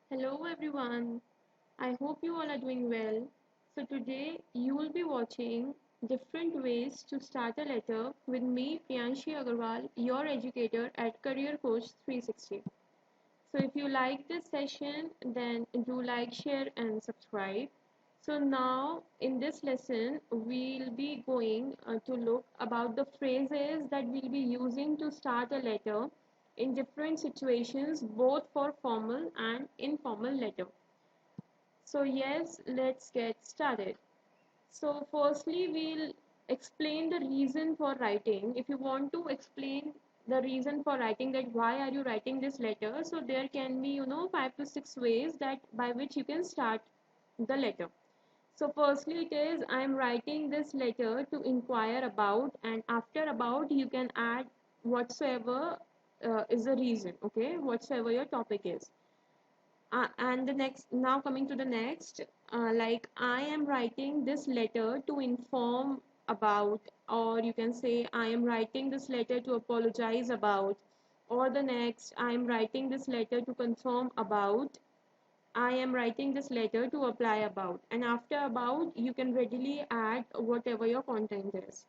Hello everyone. I hope you all are doing well. So today you will be watching different ways to start a letter with me, Priyanshi Agarwal, your educator at Career Coach 360. So if you like this session, then do like, share and subscribe. So now in this lesson, we'll be going to look about the phrases that we'll be using to start a letter in different situations, both for formal and informal letter. So yes, let's get started. So firstly, we'll explain the reason for writing. If you want to explain the reason for writing, that why are you writing this letter, so there can be 5 to 6 ways that by which you can start the letter. So firstly it is, I am writing this letter to inquire about, and after about you can add whatsoever is the reason, okay, whatsoever your topic is. And the next, now coming to the next, like I am writing this letter to inform about, or you can say I am writing this letter to apologize about, or the next, I am writing this letter to confirm about, I am writing this letter to apply about, and after about you can readily add whatever your content is.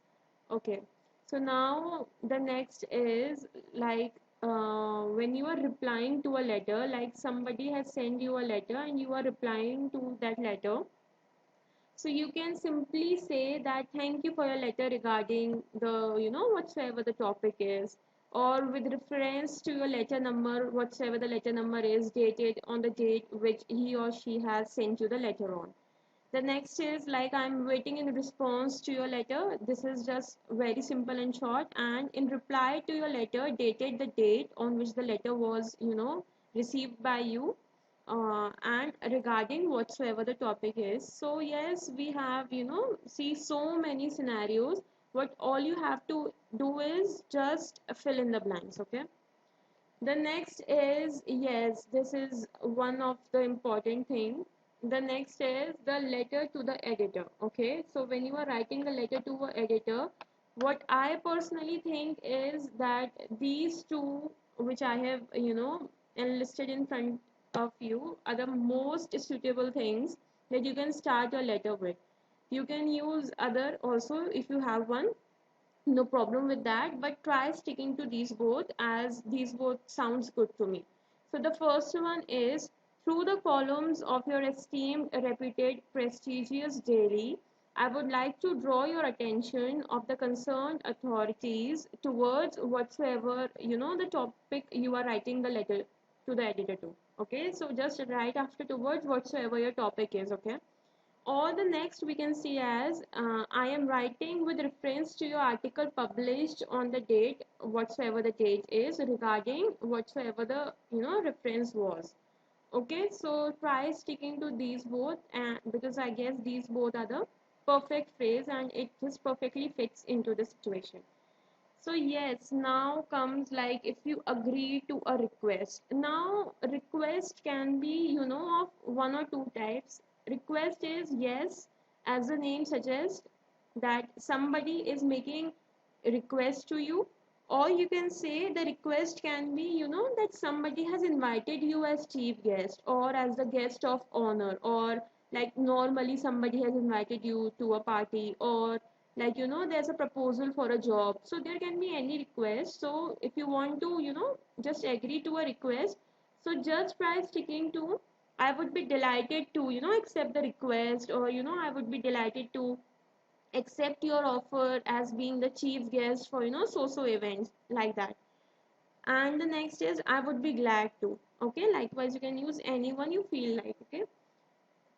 Okay, so now the next is like when you are replying to a letter, like somebody has sent you a letter and you are replying to that letter. So you can simply say that thank you for your letter regarding the, whatsoever the topic is, or with reference to your letter number, whatsoever the letter number is, dated on the date which he or she has sent you the letter on. The next is like I'm waiting in response to your letter. This is just very simple and short. And in reply to your letter, dated the date on which the letter was, received by you, and regarding whatsoever the topic is. So yes, we have, see so many scenarios. What all you have to do is just fill in the blanks, okay? The next is, yes, this is one of the important thing. The next is the letter to the editor. Okay, so when you are writing the letter to a editor, what I personally think is that these two, which I have, enlisted in front of you, are the most suitable things that you can start your letter with. You can use other also if you have one, no problem with that, but try sticking to these both, as these both sounds good to me. So the first one is, through the columns of your esteemed, reputed, prestigious daily, I would like to draw your attention of the concerned authorities towards whatsoever, the topic you are writing the letter to the editor to. Okay, so just write after towards whatsoever your topic is. Okay, or the next we can see as, I am writing with reference to your article published on the date, whatsoever the date is, regarding whatsoever the, reference was. Okay, so try sticking to these both, and because I guess these both are the perfect phrase and it just perfectly fits into the situation. So yes, now comes like if you agree to a request. Now request can be, of one or two types. Request is, yes, as the name suggests, that somebody is making request to you, or you can say the request can be, that somebody has invited you as chief guest or as the guest of honor, or like normally somebody has invited you to a party, or like, there's a proposal for a job. So there can be any request. So if you want to, just agree to a request, so just try sticking to, I would be delighted to, accept the request, or I would be delighted to accept your offer as being the chief guest for, so events, like that. And the next is, I would be glad to. Okay, likewise you can use anyone you feel like. Okay,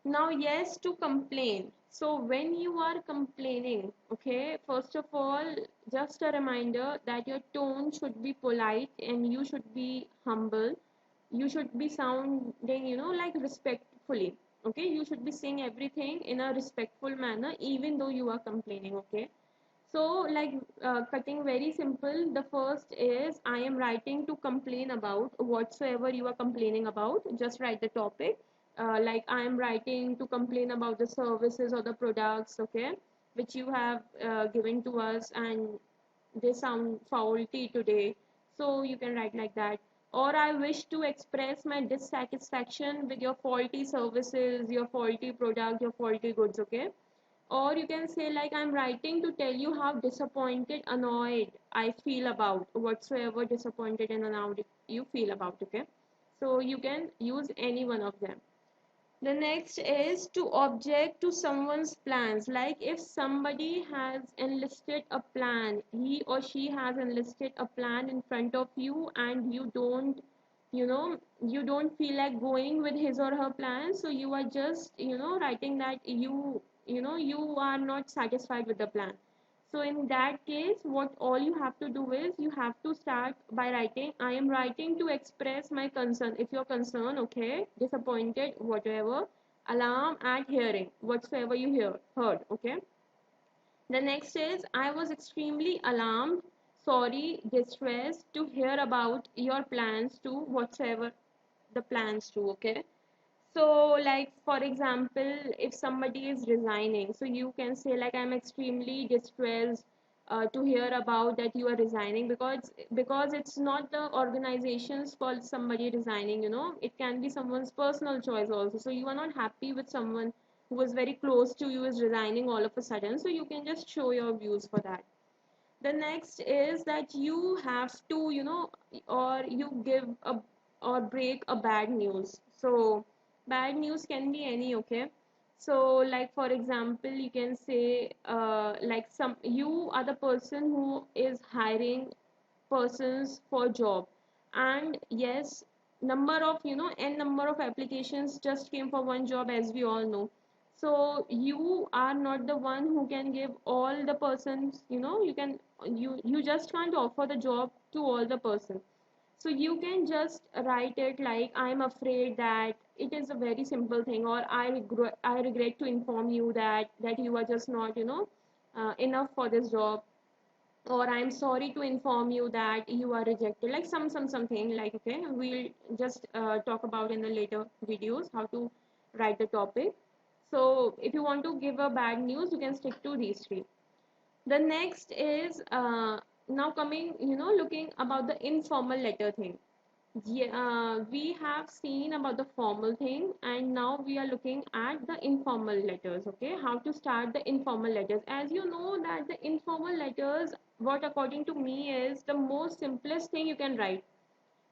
now yes, to complain. So when you are complaining, okay, first of all, just a reminder that your tone should be polite and you should be humble. You should be sounding, like respectfully. Okay, you should be saying everything in a respectful manner even though you are complaining. Okay, so like, cutting very simple, the first is, I am writing to complain about whatsoever you are complaining about. Just write the topic, like I am writing to complain about the services or the products, okay, which you have given to us, and they sound faulty today. So you can write like that. or I wish to express my dissatisfaction with your faulty services, your faulty product, your faulty goods, okay? Or you can say like I'm writing to tell you how disappointed, annoyed I feel about whatsoever disappointed and annoyed you feel about, okay? So you can use any one of them. The next is to object to someone's plans. Like if somebody has enlisted a plan, he or she has enlisted a plan in front of you and you don't feel like going with his or her plan. So you are just, writing that you are not satisfied with the plan. So in that case, what all you have to do is you have to start by writing, I am writing to express my concern. If you're concerned, okay, disappointed, whatever, alarm at hearing, whatsoever you heard, okay. The next is I was extremely alarmed, sorry, distressed to hear about your plans to whatsoever the plans to, okay. So, like for example, if somebody is resigning, so you can say like I'm extremely distressed to hear about that you are resigning, because it's not the organization's fault somebody resigning. It can be someone's personal choice also. So you are not happy with someone who was very close to you is resigning all of a sudden. So you can just show your views for that. The next is that you have to or you give a or break a bad news. So bad news can be any, okay. So like for example, you can say like some you are the person who is hiring persons for job, and yes, number of n number of applications just came for one job, as we all know. So you are not the one who can give all the persons, you just can't offer the job to all the person. So you can just write it like I'm afraid that it is a very simple thing, or I regret to inform you that you are just not enough for this job, or I'm sorry to inform you that you are rejected, like something like, okay, we'll just talk about in the later videos how to write the topic. So if you want to give a bad news, you can stick to these three. The next is now coming, looking about the informal letter thing. Yeah, we have seen about the formal thing, and now we are looking at the informal letters. Okay, how to start the informal letters. As you know that the informal letters, what according to me is the most simplest thing you can write,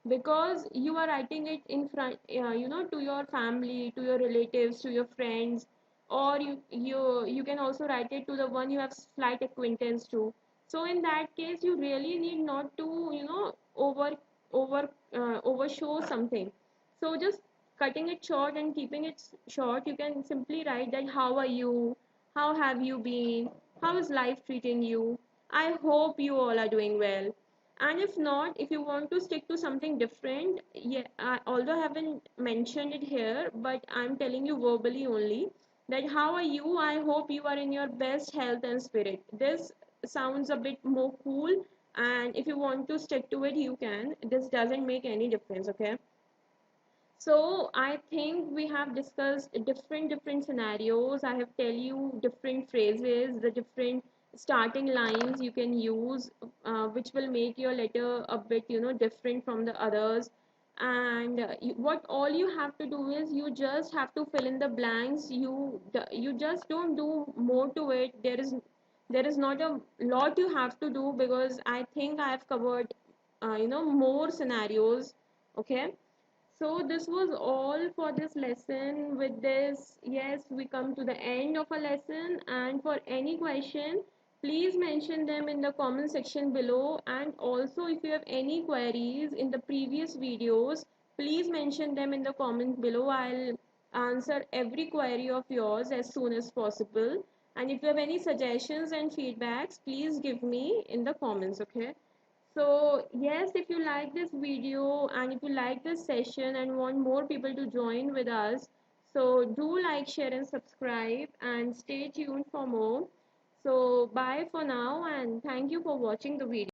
because you are writing it in front, to your family, to your relatives, to your friends, or you can also write it to the one you have slight acquaintance to. So in that case, you really need not to overshow something. So just cutting it short and keeping it short, you can simply write that how are you, how have you been, how is life treating you, I hope you all are doing well. And if not, if you want to stick to something different, yeah, although I haven't mentioned it here, but I'm telling you verbally only that how are you? I hope you are in your best health and spirit. This sounds a bit more cool, and if you want to stick to it, you can. This doesn't make any difference, okay? So I think we have discussed different scenarios. I have tell you different phrases, the different starting lines you can use, which will make your letter a bit different from the others. And what all you have to do is you just have to fill in the blanks. You just don't do more to it. There is not a lot you have to do, because I think I have covered more scenarios. Okay, so this was all for this lesson. With this, yes, we come to the end of a lesson, and for any question, please mention them in the comment section below. And also if you have any queries in the previous videos, please mention them in the comment below. I'll answer every query of yours as soon as possible. And if you have any suggestions and feedbacks, please give me in the comments, okay? So yes, if you like this video and if you like this session and want more people to join with us, so do like, share and subscribe, and stay tuned for more. So bye for now, and thank you for watching the video.